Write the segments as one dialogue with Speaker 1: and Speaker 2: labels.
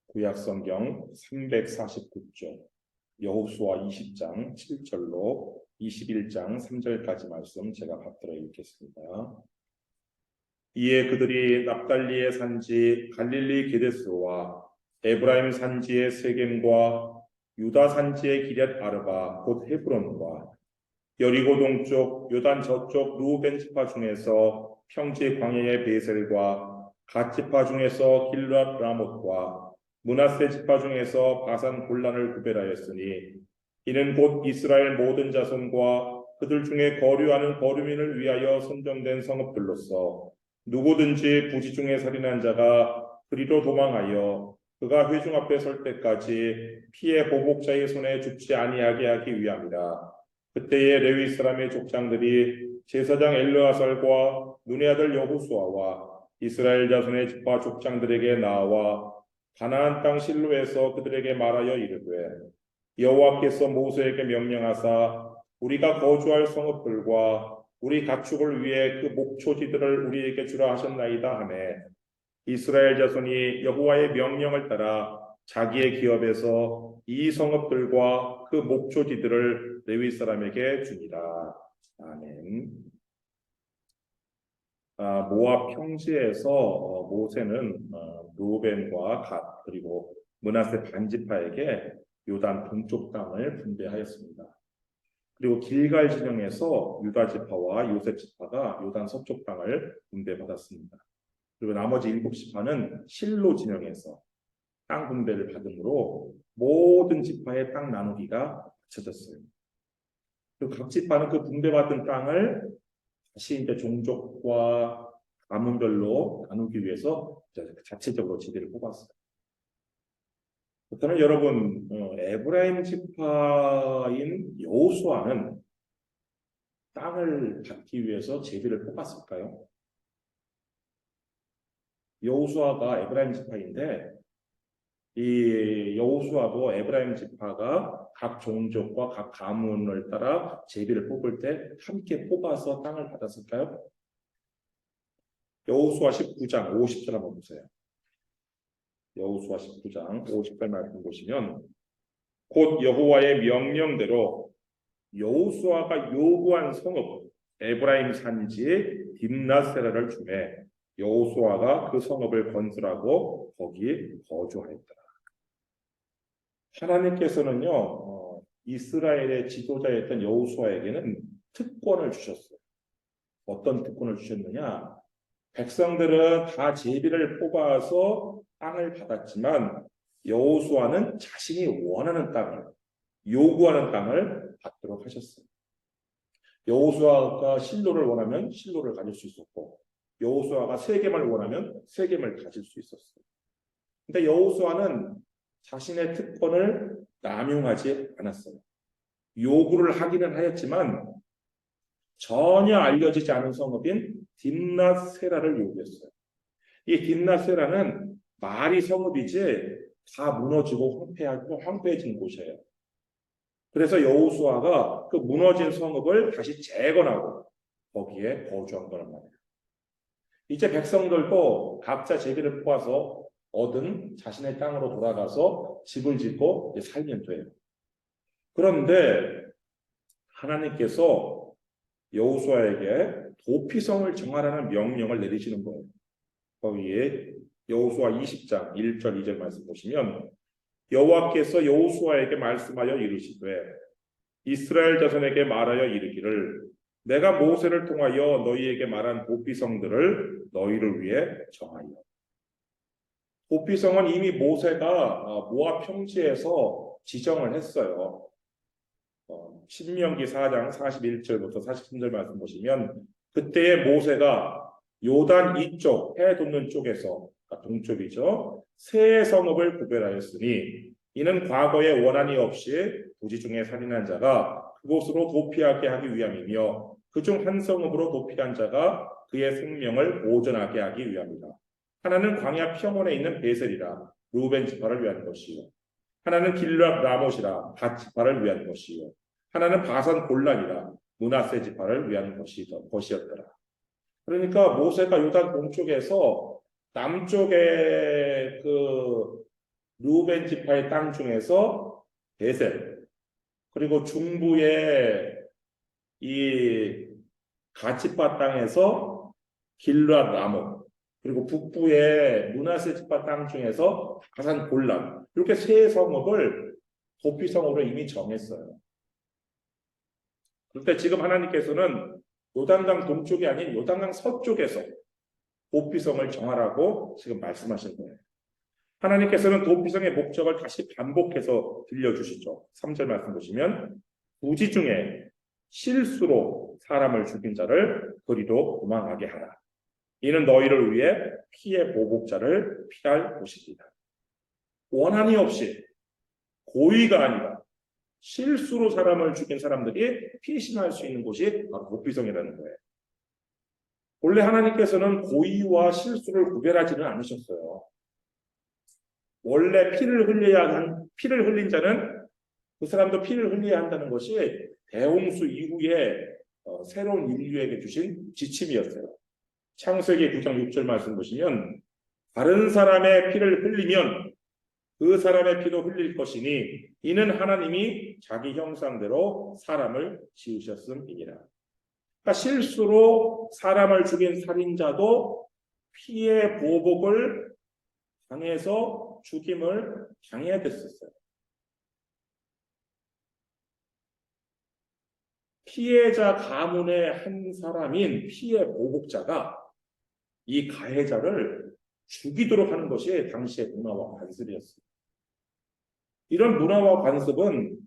Speaker 1: 구약성경 349쪽 여호수아 20장 7절로 21장 3절까지 말씀 제가 받들어 읽겠습니다. 이에 그들이 납달리의 산지 갈릴리 게데스와 에브라임 산지의 세겜과 유다 산지의 기럇 아르바 곧 헤브론과 여리고 동쪽 요단 저쪽 루벤 지파 중에서 평지 광야의 베셀과 갓 지파 중에서 길랏 라못과 므낫세 지파 중에서 바산 골란을 구별하였으니 이는 곧 이스라엘 모든 자손과 그들 중에 거류하는 거류민을 위하여 선정된 성읍들로서 누구든지 부지 중에 살인한 자가 그리로 도망하여 그가 회중 앞에 설 때까지 피해 보복자의 손에 죽지 아니하게 하기 위함이라. 그때에 레위 사람의 족장들이 제사장 엘르아살과 눈의 아들 여호수아와 이스라엘 자손의 지파 족장들에게 나와 가나안 땅 실로에서 그들에게 말하여 이르되 여호와께서 모세에게 명령하사 우리가 거주할 성읍들과 우리 가축을 위해 그 목초지들을 우리에게 주라 하셨나이다 하매 이스라엘 자손이 여호와의 명령을 따라 자기의 기업에서 이 성읍들과 그 목초지들을 레위 사람에게 주니라. 아멘. 모압 평지에서 모세는 루벤과 갓 그리고 므낫세 반지파에게 요단 동쪽 땅을 분배하였습니다. 그리고 길갈 진영에서 유다 지파와 요셉 지파가 요단 서쪽 땅을 분배받았습니다. 그리고 나머지 7지파는 실로 진영에서 땅 분배를 받음으로 모든 지파의 땅 나누기가 갖춰졌어요. 그리고 각 지파는 그 분배받은 땅을 다시 이제 종족과 가문별로 나누기 위해서 자체적으로 지대를 뽑았어요. 그렇다면 여러분, 에브라임 지파인 여호수아는 땅을 받기 위해서 제비를 뽑았을까요? 여호수아가 에브라임 지파인데 이 여호수아도 에브라임 지파가 각 종족과 각 가문을 따라 제비를 뽑을 때 함께 뽑아서 땅을 받았을까요? 여호수아 19장 50절 한번 보세요. 여호수아 19장 50절 말씀 보시면 곧 여호와의 명령대로 여호수아가 요구한 성읍 에브라임 산지에 딥낫세라를 주매 여호수아가 그 성읍을 건설하고 거기에 거주하였더라. 하나님께서는요 이스라엘의 지도자였던 여호수아에게는 특권을 주셨어요. 어떤 특권을 주셨느냐? 백성들은 다 제비를 뽑아서 땅을 받았지만 여호수아는 자신이 원하는 땅을 요구하는 땅을 받도록 하셨어요. 여호수아가 실로를 원하면 실로를 가질 수 있었고 여호수아가 세겜을 원하면 세겜을 가질 수 있었어요. 근데 여호수아는 자신의 특권을 남용하지 않았어요. 요구를 하기는 하였지만 전혀 알려지지 않은 성읍인 딥낫세라를 요구했어요. 이 딥낫세라는 말이 성읍이지 다 무너지고 황폐해진 곳이에요. 그래서 여호수아가 그 무너진 성읍을 다시 재건하고 거기에 거주한 거란 말이에요. 이제 백성들도 각자 제비를 뽑아서 얻은 자신의 땅으로 돌아가서 집을 짓고 살면 돼요. 그런데 하나님께서 여호수아에게 도피성을 정하라는 명령을 내리시는 거예요. 거기에 여호수아 20장 1절 2절 말씀 보시면 여호와께서 여호수아에게 말씀하여 이르시되 이스라엘 자손에게 말하여 이르기를 내가 모세를 통하여 너희에게 말한 도피성들을 너희를 위해 정하여. 도피성은 이미 모세가 모압 평지에서 지정을 했어요. 신명기 4장 41절부터 43절 말씀 보시면 그때의 모세가 요단 이쪽 해 돋는 쪽에서 동쪽이죠. 세 성읍을 구별하였으니 이는 과거에 원한이 없이 부지 중에 살인한 자가 그곳으로 도피하게 하기 위함이며 그중 한 성읍으로 도피한 자가 그의 생명을 보존하게 하기 위함이다. 하나는 광야 평원에 있는 베셀이라 루벤 지파를 위한 것이요 하나는 길랏 라못이라 갓 지파를 위한 것이요 하나는 바산 골란이라 므낫세 지파를 위한 것이었더라. 그러니까 모세가 요단 동쪽에서 남쪽에 그 르우벤 지파의 땅 중에서 베셀, 그리고 중부의 이 가치파 땅에서 길르앗 라모, 그리고 북부의 므낫세 지파 땅 중에서 가산 골란, 이렇게 세 성읍을 도피성으로 이미 정했어요. 그런데 지금 하나님께서는 요단강 동쪽이 아닌 요단강 서쪽에서 도피성을 정하라고 지금 말씀하신 거예요. 하나님께서는 도피성의 목적을 다시 반복해서 들려주시죠. 3절 말씀 보시면 부지 중에 실수로 사람을 죽인 자를 그리로 도망하게 하라. 이는 너희를 위해 피의 보복자를 피할 곳입니다. 원한이 없이 고의가 아니라 실수로 사람을 죽인 사람들이 피신할 수 있는 곳이 바로 도피성이라는 거예요. 원래 하나님께서는 고의와 실수를 구별하지는 않으셨어요. 원래 피를 흘린 자는 그 사람도 피를 흘려야 한다는 것이 대홍수 이후에 새로운 인류에게 주신 지침이었어요. 창세기 9장 6절 말씀 보시면 다른 사람의 피를 흘리면 그 사람의 피도 흘릴 것이니 이는 하나님이 자기 형상대로 사람을 지으셨음이니라. 그러니까 실수로 사람을 죽인 살인자도 피의 보복을 당해서 죽임을 당해야 됐었어요. 피해자 가문의 한 사람인 피의 보복자가 이 가해자를 죽이도록 하는 것이 당시의 문화와 관습이었습니다. 이런 문화와 관습은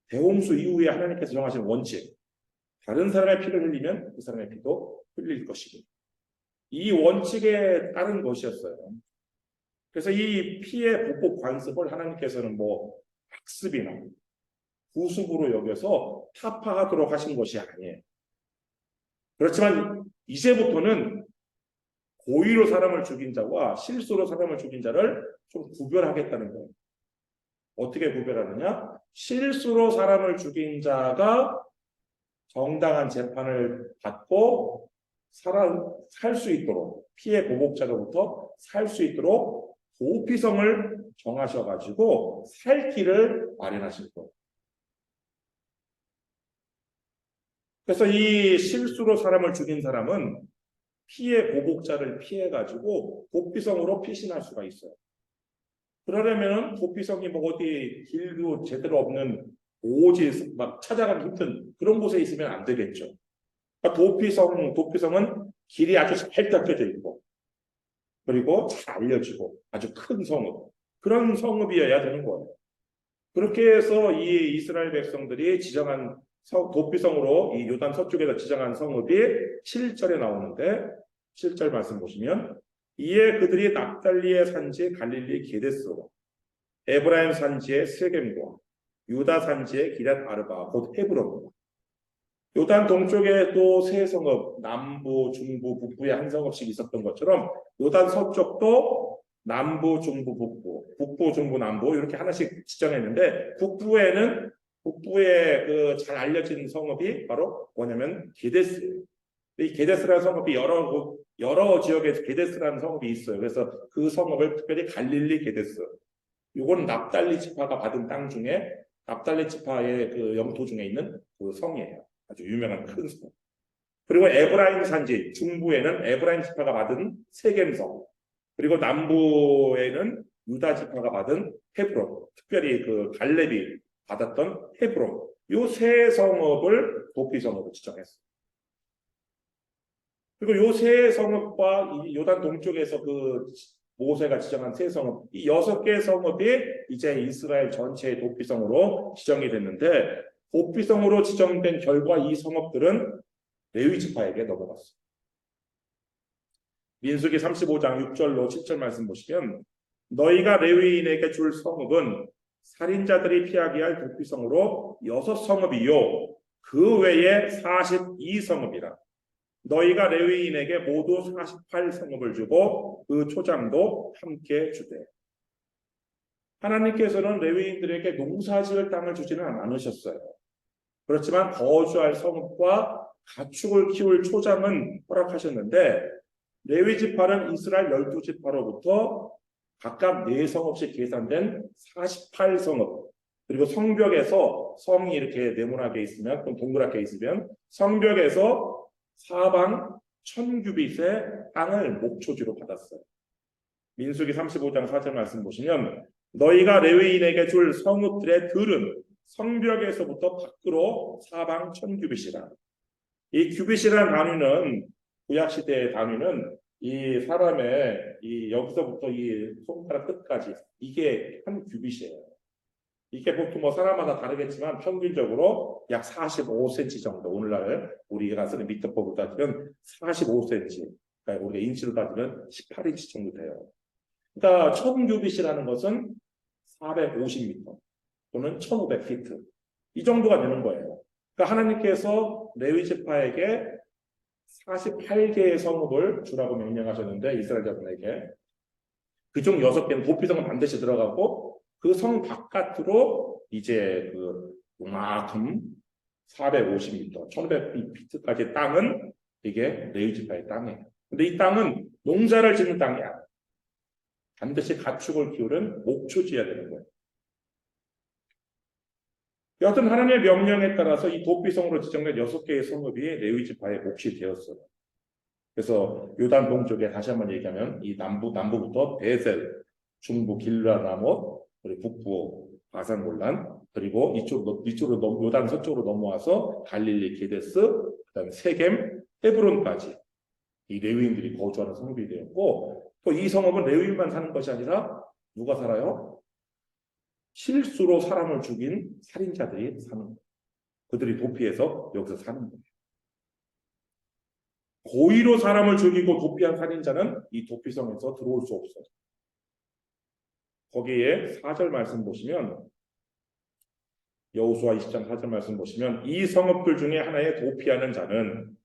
Speaker 1: 대홍수 이후에 하나님께서 정하신 원칙, 다른 사람의 피를 흘리면 그 사람의 피도 흘릴 것이고, 이 원칙에 따른 것이었어요. 그래서 이 피의 보복 관습을 하나님께서는 학습이나 부습으로 여겨서 타파하도록 하신 것이 아니에요. 그렇지만 이제부터는 고의로 사람을 죽인 자와 실수로 사람을 죽인 자를 좀 구별하겠다는 거예요. 어떻게 구별하느냐? 실수로 사람을 죽인 자가 정당한 재판을 받고 살 수 있도록, 피해 보복자로부터 살 수 있도록 도피성을 정하셔가지고 살 길을 마련하실 거예요. 그래서 이 실수로 사람을 죽인 사람은 피해 보복자를 피해가지고 도피성으로 피신할 수가 있어요. 그러려면 도피성이 어디 길도 제대로 없는 오지 찾아가기 힘든 그런 곳에 있으면 안 되겠죠. 그러니까 도피성은 길이 아주 잘 닦여져 있고, 그리고 잘 알려지고 아주 큰 성읍, 그런 성읍이어야 되는 거예요. 그렇게 해서 이 이스라엘 백성들이 지정한 도피성으로 이 요단 서쪽에서 지정한 성읍이 7절에 나오는데, 7절 말씀 보시면 이에 그들이 납달리의 산지 갈릴리 게데스와 에브라임 산지의 세겜과 유다 산지의 기럇 아르바 곧 헤브론, 요단 동쪽에 또 세 성읍, 남부, 중부, 북부에 한 성읍씩 있었던 것처럼 요단 서쪽도 남부, 중부, 북부, 중부, 남부 이렇게 하나씩 지정했는데, 북부에 그 잘 알려진 성읍이 바로 뭐냐면 게데스예요. 이 게데스라는 성읍이 여러 지역에 게데스라는 성읍이 있어요. 그래서 그 성읍을 특별히 갈릴리 게데스. 이건 납달리 지파가 받은 땅 중에 납달리 지파의 그 영토 중에 있는 그 성이에요. 아주 유명한 큰 성. 그리고 에브라임 산지, 중부에는 에브라임 지파가 받은 세겜성, 그리고 남부에는 유다 지파가 받은 헤브론, 특별히 그 갈렙이 받았던 헤브론, 요 세 성읍을 도피성으로 지정했어요. 그리고 요 세 성읍과 이 요단 동쪽에서 그 모세가 지정한 세 성읍, 이 6개의 성읍이 이제 이스라엘 전체의 도피성으로 지정이 됐는데, 도피성으로 지정된 결과 이 성읍들은 레위 지파에게 넘어갔어요. 민수기 35장 6절로 7절 말씀 보시면 너희가 레위인에게 줄 성읍은 살인자들이 피하게 할 도피성으로 6성읍이요 그 외에 42성읍이라. 너희가 레위인에게 모두 48성읍을 주고 그 초장도 함께 주되. 하나님께서는 레위인들에게 농사지을 땅을 주지는 않으셨어요. 그렇지만 거주할 성읍과 가축을 키울 초장은 허락하셨는데, 레위 지파는 이스라엘 12지파로부터 각각 4성읍씩 계산된 48성읍, 그리고 성벽에서 성이 이렇게 네모나게 있으면 또는 동그랗게 있으면 성벽에서 사방 1000규빗의 땅을 목초지로 받았어요. 민수기 35장 4절 말씀 보시면 너희가 레위인에게 줄 성읍들의 들은 성벽에서부터 밖으로 사방 1000규빗이라. 이 규빗이라는 단위는 구약시대의 단위는 이 사람의 이 여기서부터 이 손가락 끝까지 이게 한 규빗이에요. 이게 보통 뭐 사람마다 다르겠지만 평균적으로 약 45cm 정도. 오늘날 우리가 쓰는 미터법으로 따지면 45cm. 그러니까 우리가 인치로 따지면 18인치 정도 돼요. 그러니까 1000규빗이라는 것은 450m 또는 1500피트. 이 정도가 되는 거예요. 그러니까 하나님께서 레위 지파에게 48개의 성읍을 주라고 명령하셨는데 이스라엘 자손에게 그중 6개는 도피성은 반드시 들어가고 그 성 바깥으로 이제 그 요만큼 450m, 1500피트까지 땅은 이게 레위 지파의 땅이에요. 근데 이 땅은 농사를 짓는 땅이 아니에요. 반드시 가축을 키우는 목초지어야 되는 거예요. 여하튼 하나님의 명령에 따라서 이 도피성으로 지정된 6개의 성읍이 레위 지파의 몫이 되었어요. 그래서 요단 동쪽에 다시 한번 얘기하면 이 남부부터 베셀, 중부 길르라못, 그리고 북부 바산 골란, 그리고 이쪽으로 요단 서쪽으로 넘어와서 갈릴리 게데스, 그다음에 세겜, 헤브론까지 이 레위인들이 거주하는 성읍이 되었고 또 이 성읍은 레위인만 사는 것이 아니라 누가 살아요? 실수로 사람을 죽인 살인자들이 사는 거예요. 그들이 도피해서 여기서 사는 거예요. 고의로 사람을 죽이고 도피한 살인자는 이 도피성에서 들어올 수 없어요. 거기에 4절 말씀 보시면 여호수아 20장 4절 말씀 보시면 이 성읍들 중에 하나에 도피하는 자는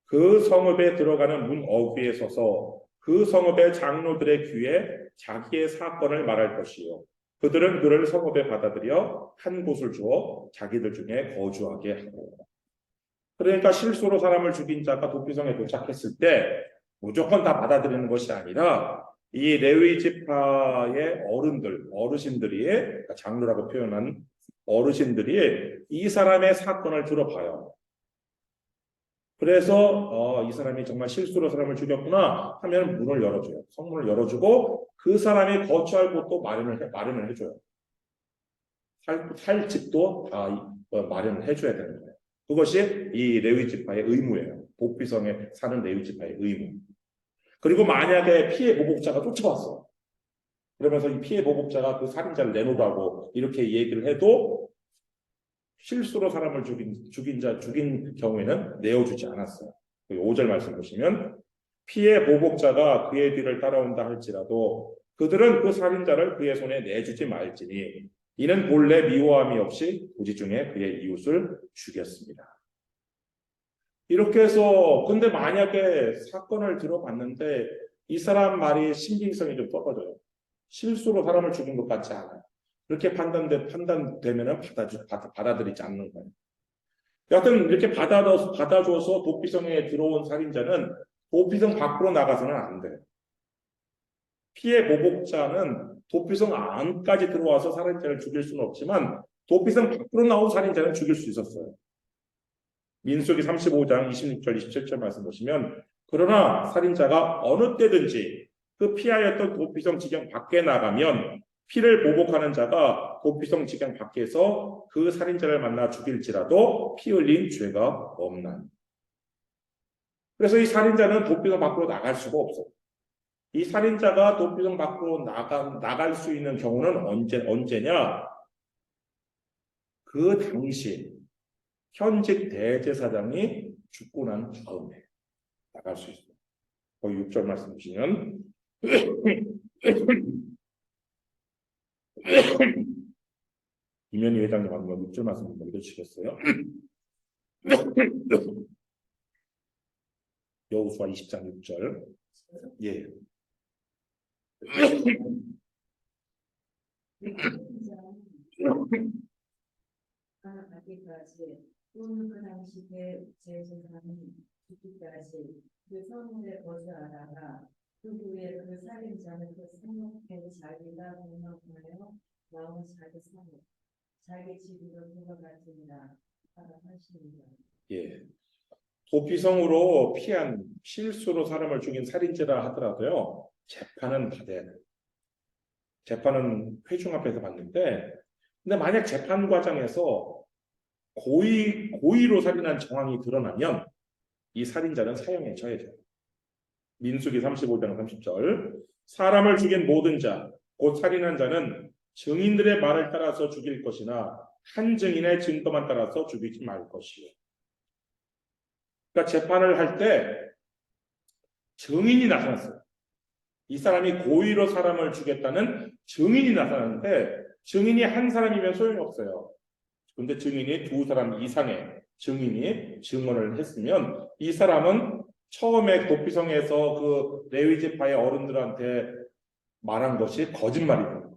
Speaker 1: 그 성읍에 들어가는 문 어귀에 서서 그 성읍의 장로들의 귀에 자기의 사건을 말할 것이요 그들은 그를 성읍에 받아들여 한 곳을 주어 자기들 중에 거주하게 하고. 그러니까 실수로 사람을 죽인 자가 도피성에 도착했을 때 무조건 다 받아들이는 것이 아니라 이 레위 지파의 어르신들이 그러니까 장로라고 표현한 어르신들이 이 사람의 사건을 들어봐요. 그래서 이 사람이 정말 실수로 사람을 죽였구나 하면 문을 열어줘요. 성문을 열어주고 그 사람이 거주할 곳도 마련을 해줘요. 살 집도 다 마련을 해줘야 되는 거예요. 그것이 이 레위 지파의 의무예요. 도피성에 사는 레위 지파의 의무. 그리고 만약에 피해 보복자가 쫓아왔어. 그러면서 이 피해 보복자가 그 살인자를 내놓으라고 이렇게 얘기를 해도 실수로 사람을 죽인 경우에는 내어주지 않았어요. 5절 말씀 보시면 피해 보복자가 그의 뒤를 따라온다 할지라도 그들은 그 살인자를 그의 손에 내주지 말지니 이는 본래 미워함이 없이 고지 중에 그의 이웃을 죽였습니다. 이렇게 해서 근데 만약에 사건을 들어봤는데 이 사람 말이 신빙성이 좀 떨어져요. 실수로 사람을 죽인 것 같지 않아요. 그렇게 판단되면 받아들이지 않는 거예요. 여하튼 이렇게 받아줘서 도피성에 들어온 살인자는 도피성 밖으로 나가서는 안 돼요. 피해 보복자는 도피성 안까지 들어와서 살인자를 죽일 수는 없지만 도피성 밖으로 나온 살인자는 죽일 수 있었어요. 민수기 35장 26절 27절 말씀 보시면 그러나 살인자가 어느 때든지 그 피하였던 도피성 지경 밖에 나가면 피를 보복하는 자가 도피성 지경 밖에서 그 살인자를 만나 죽일지라도 피 흘린 죄가 없나니. 그래서 이 살인자는 도피성 밖으로 나갈 수가 없어요. 이 살인자가 도피성 밖으로 나갈 수 있는 경우는 언제냐? 그 당시 현직 대제사장이 죽고 난 다음에 나갈 수 있어요. 거기 6절 말씀 보시면 이면희 회장님 한번 6절 말씀 좀 읽어주시겠어요? 여호수아 20장 6절. 예.
Speaker 2: 가기까지 또는 그 당시 대제사장이 죽기까지 그 성문에 거주하다가 그 후에 그 살인자는 그 생목된 자기가 공격하여 나온 자기 생목, 자기 집으로 돌아가지니라 하라 하시니라.
Speaker 1: 예. 도피성으로 피한 실수로 사람을 죽인 살인죄라 하더라도요, 재판은 받아야 돼요. 재판은 회중 앞에서 받는데, 근데 만약 재판 과정에서 고의로 살인한 정황이 드러나면 이 살인자는 사형에 처해져요. 민수기 35장 30절. 사람을 죽인 모든 자, 곧 살인한 자는 증인들의 말을 따라서 죽일 것이나 한 증인의 증거만 따라서 죽이지 말 것이요. 그러니까 재판을 할 때 증인이 나타났어요. 이 사람이 고의로 사람을 죽였다는 증인이 나타나는데 증인이 한 사람이면 소용이 없어요. 근데 증인이 두 사람 이상의 증인이 증언을 했으면 이 사람은 처음에 도피성에서 그 레위 지파의 어른들한테 말한 것이 거짓말이다.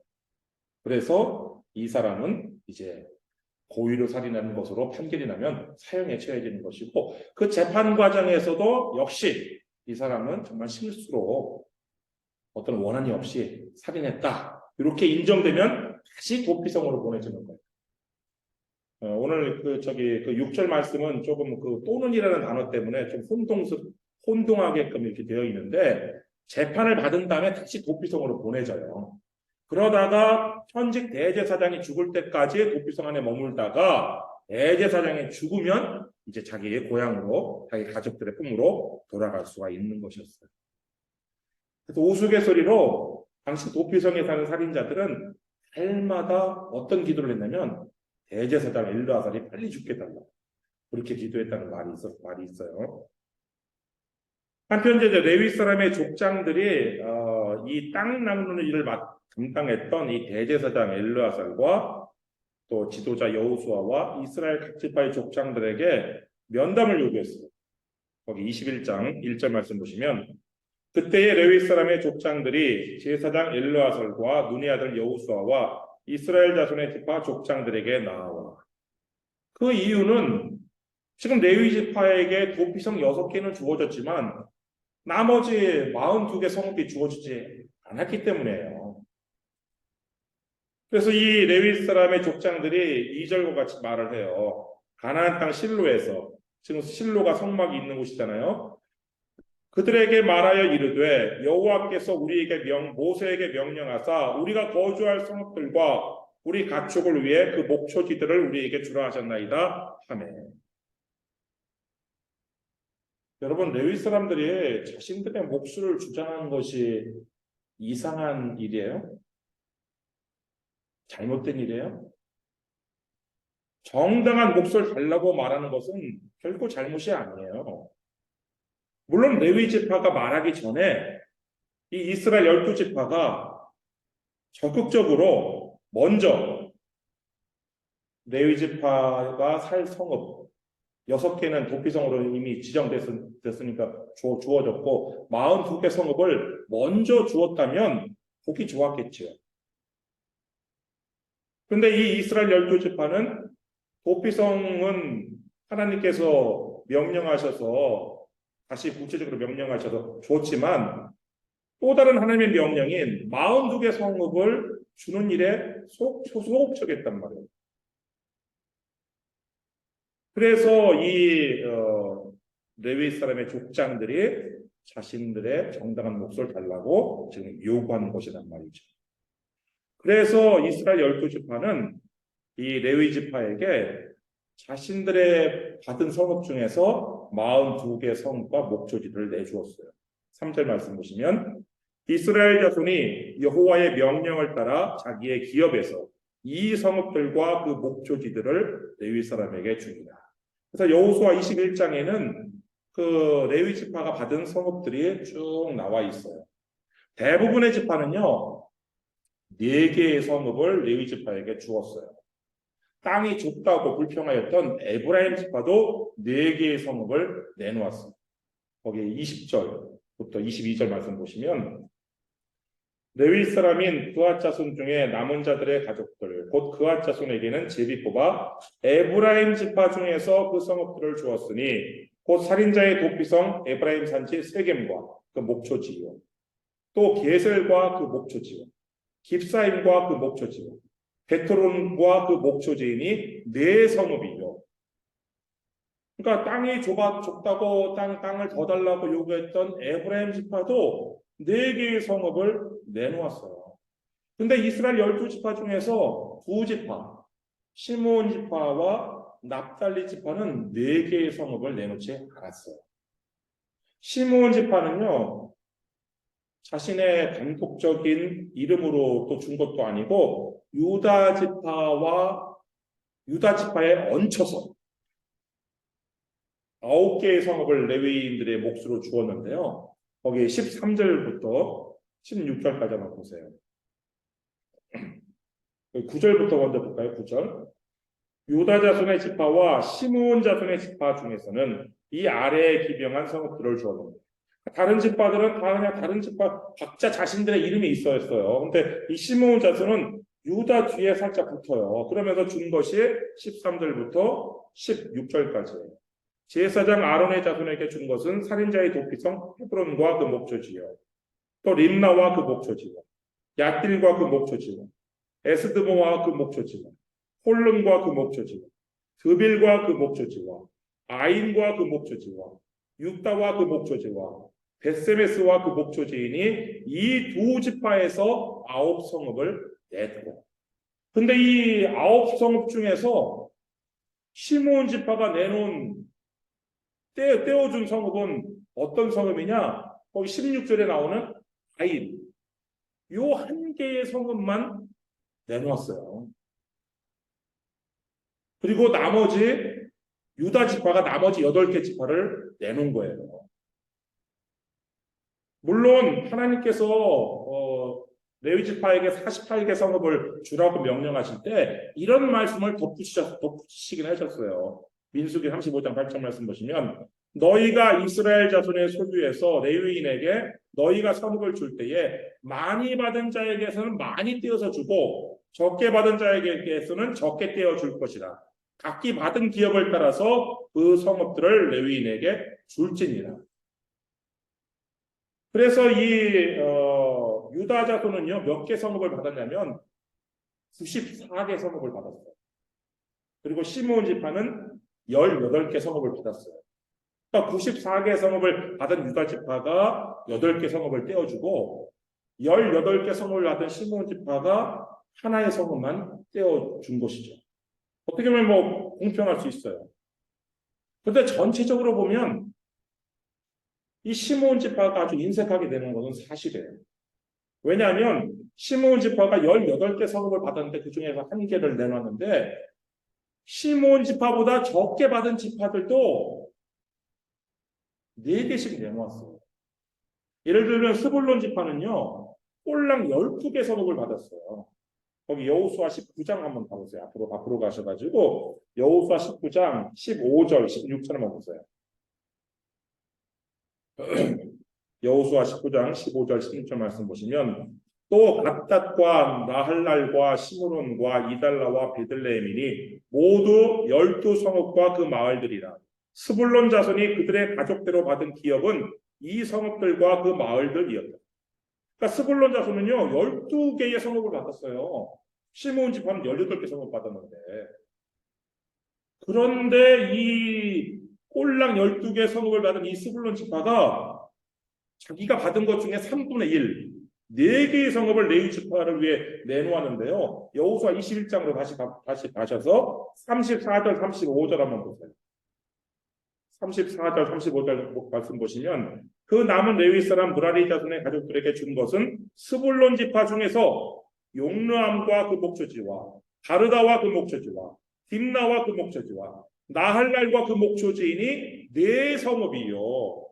Speaker 1: 그래서 이 사람은 이제 고의로 살인한 것으로 판결이 나면 사형에 처해지는 것이고, 그 재판 과정에서도 역시 이 사람은 정말 실수로 어떤 원한이 없이 살인했다, 이렇게 인정되면 다시 도피성으로 보내지는 거예요. 오늘 그 6절 말씀은 조금 그 또는이라는 단어 때문에 좀 혼동하게끔 이렇게 되어 있는데, 재판을 받은 다음에 다시 도피성으로 보내져요. 그러다가 현직 대제사장이 죽을 때까지 도피성 안에 머물다가 대제사장이 죽으면 이제 자기의 고향으로, 자기 가족들의 품으로 돌아갈 수가 있는 것이었어요. 그래서 우스갯소리로 당시 도피성에 사는 살인자들은 달마다 어떤 기도를 했냐면, 대제사장 엘르아살이 빨리 죽게 달라고 그렇게 기도했다는 말이 있어요. 한편 이제 레위 사람의 족장들이 이 땅 나누는 일을 담당했던 이 대제사장 엘르아살과 또 지도자 여호수아와 이스라엘 각 지파의 족장들에게 면담을 요구했어요. 거기 21장 1절 말씀 보시면, 그때의 레위 사람의 족장들이 제사장 엘르아살과 눈의 아들 여호수아와 이스라엘 자손의 지파 족장들에게 나와. 그 이유는 지금 레위 지파에게 도피성 6개는 주어졌지만 나머지 42개 성읍이 주어지지 않았기 때문이에요. 그래서 이 레위 사람의 족장들이 2절과 같이 말을 해요. 가나안 땅 실로에서, 지금 실로가 성막이 있는 곳이잖아요. 그들에게 말하여 이르되 여호와께서 모세에게 명령하사 우리가 거주할 성읍들과 우리 가축을 위해 그 목초지들을 우리에게 주라 하셨나이다 하매. 여러분, 레위 사람들이 자신들의 몫을 주장하는 것이 이상한 일이에요? 잘못된 일이에요? 정당한 몫을 달라고 말하는 것은 결코 잘못이 아니에요. 물론 레위 지파가 말하기 전에 이 이스라엘 12지파가 적극적으로 먼저 레위 지파가 살 성읍 6개는 도피성으로 이미 지정됐으니까 주어졌고 42개 성읍을 먼저 주었다면 보기 좋았겠죠. 그런데 이 이스라엘 12지파는 도피성은 하나님께서 명령하셔서, 다시 구체적으로 명령하셔서 줬지만 또 다른 하나님의 명령인 42개 성읍을 주는 일에 소극적이었단 말이에요. 그래서 이 레위 사람의 족장들이 자신들의 정당한 몫을 달라고 지금 요구하는 것이란 말이죠. 그래서 이스라엘 12지파는 이 레위 지파에게 자신들의 받은 성읍 중에서 42개 성읍과 목초지들을 내주었어요. 3절 말씀 보시면, 이스라엘 자손이 여호와의 명령을 따라 자기의 기업에서 이 성읍들과 그 목초지들을 레위 사람에게 주니라. 그래서 여호수아 21장에는 그 레위 지파가 받은 성읍들이 쭉 나와 있어요. 대부분의 지파는요, 4개의 성읍을 레위 지파에게 주었어요. 땅이 좁다고 불평하였던 에브라임 지파도 4개의 성읍을 내놓았습니다. 거기 20절부터 22절 말씀 보시면, 레위 사람인 그앗 자손 중에 남은 자들의 가족들 곧 그앗 자손에게는 제비 뽑아 에브라임 지파 중에서 그 성읍들을 주었으니 곧 살인자의 도피성 에브라임 산지 세겜과 그 목초지요. 또 게셀과 그 목초지와 깁사임과 그 목초지와 베트론과 그 목초지인이 네 성읍이요. 그러니까 땅이 좁다고 땅을 더 달라고 요구했던 에브라임 지파도 네 개의 성읍을 내놓았어요. 근데 이스라엘 12지파 중에서 두 지파, 시므온 지파와 납달리 지파는 네 개의 성읍을 내놓지 않았어요. 시므온 지파는요, 자신의 단독적인 이름으로 또 준 것도 아니고 유다 지파에 얹혀서 9개의 성읍을 레위인들의 몫으로 주었는데요. 거기 13절부터 16절까지 한번 보세요. 9절부터 먼저 볼까요? 9절. 유다 자손의 지파와 시므온 자손의 지파 중에서는 이 아래에 기명한 성읍들을 주었는데, 다른 지파들은 다 그냥 다른 지파 각자 자신들의 이름이 있었어요. 근데 이 시므온 자손은 유다 뒤에 살짝 붙어요. 그러면서 준 것이 13절부터 16절까지예요. 제사장 아론의 자손에게 준 것은 살인자의 도피성 헤브론과 그 목초지요. 또 림나와 그 목초지요. 얏딜과 그 목초지요. 에스드모와 그 목초지요. 홀름과 그 목초지요. 드빌과 그 목초지와 아인과 그 목초지와 육다와 그 목초지와 베세메스와 그 목초지이니 이 두 지파에서 9성읍을 냈고, 근데 이 9성읍 중에서 시므온 지파가 내놓은 떼어준 성읍은 어떤 성읍이냐? 거기 16절에 나오는 아인, 요 한 개의 성읍만 내놓았어요. 그리고 나머지 유다 지파가 나머지 8개 지파를 내놓은 거예요. 물론 하나님께서 레위 지파에게 48개 성읍을 주라고 명령하실 때 이런 말씀을 덧붙이시긴 하셨어요. 민수기 35장 8절 말씀 보시면 너희가 이스라엘 자손의 소유에서 레위인에게 너희가 성읍을 줄 때에 많이 받은 자에게서는 많이 떼어서 주고 적게 받은 자에게서는 적게 떼어 줄 것이라. 각기 받은 기업을 따라서 그 성읍들을 레위인에게 줄지니라. 그래서 이 유다 자손은요, 몇 개 성읍을 받았냐면 94개 성읍을 받았어요. 그리고 시므온 지파는 18개 성읍을 받았어요. 그러니까 94개 성읍을 받은 유다 지파가 8개 성읍을 떼어주고 18개 성읍을 받은 시므온 지파가 하나의 성읍만 떼어준 것이죠. 어떻게 보면 뭐 공평할 수 있어요. 그런데 전체적으로 보면 이 시므온 지파가 아주 인색하게 되는 것은 사실이에요. 왜냐하면 시므온 지파가 18개 성읍을 받았는데 그 중에서 한 개를 내놨는데 시므온 지파보다 적게 받은 지파들도 4개씩 내놓았어요. 예를 들면 스불론 지파는요, 꼴랑 12개 성읍을 받았어요. 거기 여호수아 19장 한번 봐보세요. 앞으로 가셔가지고 여호수아 19장 15절, 16절 한번 보세요. 여호수아 19장 15절, 16절 말씀 보시면 또 갓닷과 나할랄과 시므론과 이달라와 베들레헴이니 모두 12성읍과 그 마을들이라. 스불론 자손이 그들의 가족대로 받은 기업은 이 성읍들과 그 마을들이었다. 그러니까 스불론 자손은요 12개의 성읍을 받았어요. 시므온 지파는 18개 성읍 받았는데, 그런데 이 꼴랑 12개 성읍을 받은 이 스불론 지파가 자기가 받은 것 중에 3분의 1, 4개의 성읍을 레위 지파를 위해 내놓았는데요. 여호수아 21장으로 다시 가셔서 34절, 35절 한번 보세요. 34절, 35절 말씀 보시면 그 남은 레위 사람 무라리 자손의 가족들에게 준 것은 스불론 지파 중에서 용르암과 그 목초지와 가르다와 그 목초지와 딥나와 그 목초지와 나할랄과 그 목초지이니 4성읍이요.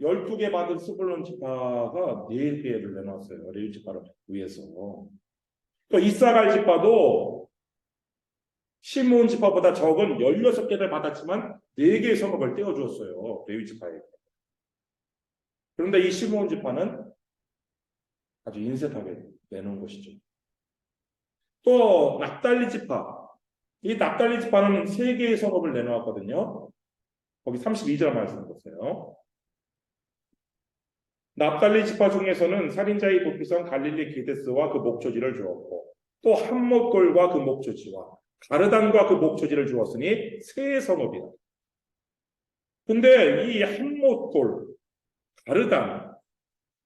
Speaker 1: 12개 받은 스불론 지파가 4개를 내놨어요. 레위 지파를 위해서. 또 이사갈 지파도 시므온 지파보다 적은 16개를 받았지만 4개의 성읍을 떼어주었어요. 레위 지파에게. 그런데 이 시므온 지파는 아주 인색하게 내놓은 것이죠. 또 납달리 지파. 이 납달리 지파는 3개의 성읍을 내놓았거든요. 거기 32절 말씀 보세요. 납달리 지파 중에서는 살인자의 도피성 갈릴리 게데스와 그 목초지를 주었고 또 함못골과 그 목초지와 가르단과 그 목초지를 주었으니 세 성읍이다. 근데 이 함못골, 가르단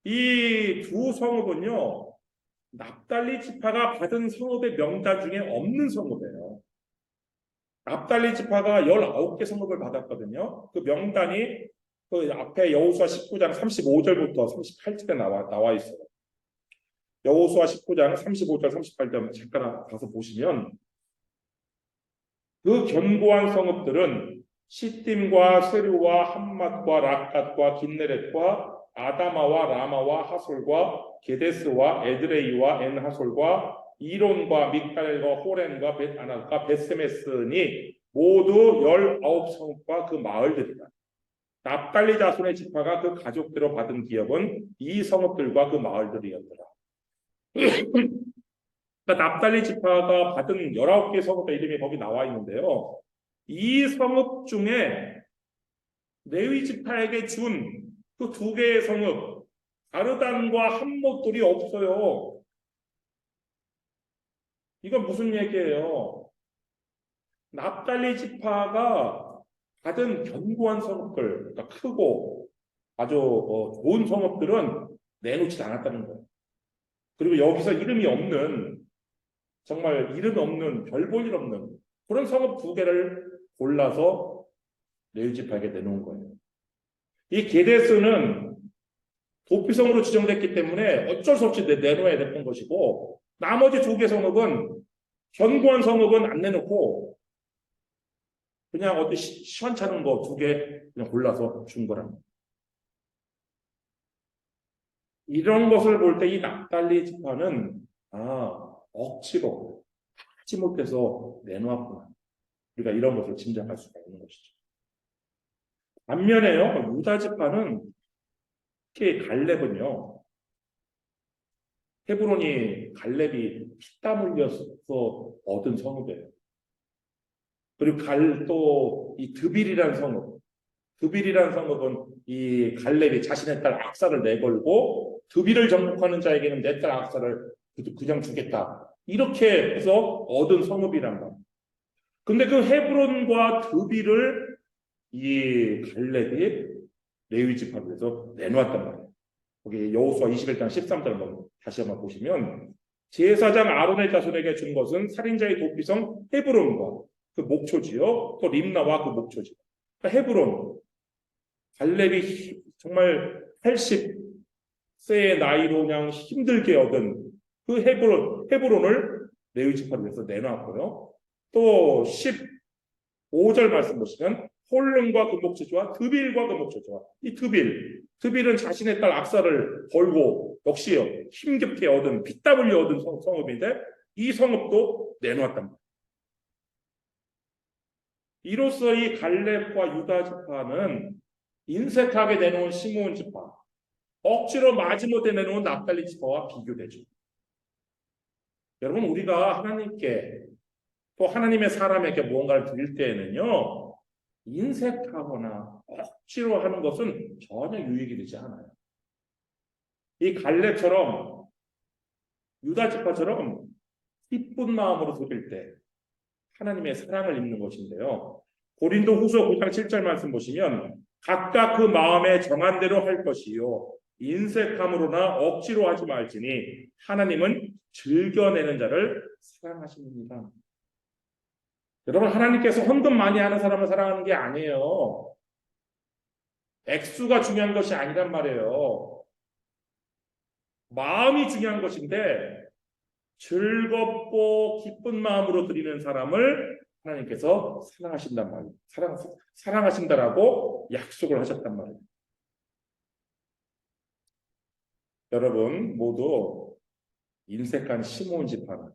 Speaker 1: 이 두 성읍은요 납달리 지파가 받은 성읍의 명단 중에 없는 성읍이에요. 납달리 지파가 19개 성읍을 받았거든요. 그 명단이 그 앞에 여호수아 19장 35절부터 38절에 나와 있어요. 여호수아 19장 35절 38절 잠깐 가서 보시면 그 견고한 성읍들은 시딤과 세류와 함맛과 락갓과 긴네렛과 아다마와 라마와 하솔과 게데스와 에드레이와 엔하솔과 이론과 믹달과 호렌과 벳아낙과 벳세메스니 모두 19성읍과 그 마을들이다. 납달리 자손의 지파가 그 가족대로 받은 기업은 이 성읍들과 그 마을들이었더라. 그러니까 납달리 지파가 받은 19개 성읍의 이름이 거기 나와 있는데요. 이 성읍 중에 레위 지파에게 준 그 두 개의 성읍 가르단과 함못들이 없어요. 이건 무슨 얘기예요? 납달리 지파가 받은 견고한 성읍들, 그러니까 크고 아주 좋은 성읍들은 내놓지 않았다는 거예요. 그리고 여기서 이름이 없는 정말 이름 없는 별 볼 일 없는 그런 성읍 두 개를 골라서 레위 지파에게 내놓은 거예요. 이 게데스는 도피성으로 지정됐기 때문에 어쩔 수 없이 내놓아야 됐던 것이고 나머지 두 개 성읍은 견고한 성읍은 안 내놓고 그냥 어디 시원찮은 거 두 개 그냥 골라서 준 거랍니다. 이런 것을 볼 때 이 납달리 지파는 억지로 하지 못해서 내놓았구나. 우리가 이런 것을 짐작할 수가 있는 것이죠. 반면에요, 유다 지파는 특히 갈렙은요, 헤브론이 갈렙이 피땀 흘려서 얻은 성읍이에요. 그리고 또 이 드빌이라는 성읍, 드빌이라는 성읍은 이 갈렙이 자신의 딸 악사를 내걸고 드빌을 정복하는 자에게는 내 딸 악사를 그냥 주겠다. 이렇게 해서 얻은 성읍이란 말이에요. 근데 그 헤브론과 드빌을 이 갈렙이 레위 지파에서 내놓았단 말이에요. 거기 여호수아 21장 13절 다시 한번 보시면 제사장 아론의 자손에게 준 것은 살인자의 도피성 헤브론과 그 목초지요. 또 림나와 그 목초지. 그러니까 헤브론 갈렙이 정말 80세의 나이로 그냥 힘들게 얻은 그 헤브론을 레위 지파를 위해서 내놨고요. 또 15절 말씀 보시면 홀론과 그 목초지와 드빌과 그 목초지와 이 드빌은 자신의 딸 악사를 벌고 역시 힘겹게 얻은 피땀 흘려 얻은 성읍인데 이 성읍도 내놓았단 말이에요. 이로써 이 갈렙과 유다 지파는 인색하게 내놓은 시므온 지파, 억지로 마지못해 내놓은 납달리 지파와 비교되죠. 여러분, 우리가 하나님께 또 하나님의 사람에게 무언가를 드릴 때에는요, 인색하거나 억지로 하는 것은 전혀 유익이 되지 않아요. 이 갈렙처럼 유다 지파처럼 기쁜 마음으로 드릴 때 하나님의 사랑을 입는 것인데요. 고린도 후서 9장 7절 말씀 보시면 각각 그 마음에 정한 대로 할 것이요 인색함으로나 억지로 하지 말지니 하나님은 즐겨내는 자를 사랑하십니다. 여러분, 하나님께서 헌금 많이 하는 사람을 사랑하는 게 아니에요. 액수가 중요한 것이 아니란 말이에요. 마음이 중요한 것인데 즐겁고 기쁜 마음으로 드리는 사람을 하나님께서 사랑하신단 말이에요. 사랑하신다라고 약속을 하셨단 말이에요. 여러분 모두 인색한 시므온 지파는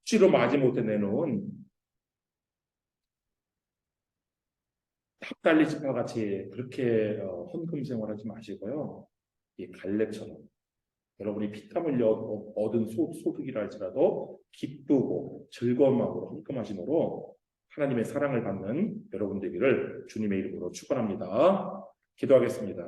Speaker 1: 억지로 마지못해 내놓은 납달리 지파 같이 그렇게 헌금 생활하지 마시고요. 이 갈렙처럼 여러분이 피땀 흘려 얻은 소득이라 할지라도 기쁘고 즐거운 마음으로 헌금하심으로 하나님의 사랑을 받는 여러분 되기를 주님의 이름으로 축원합니다. 기도하겠습니다.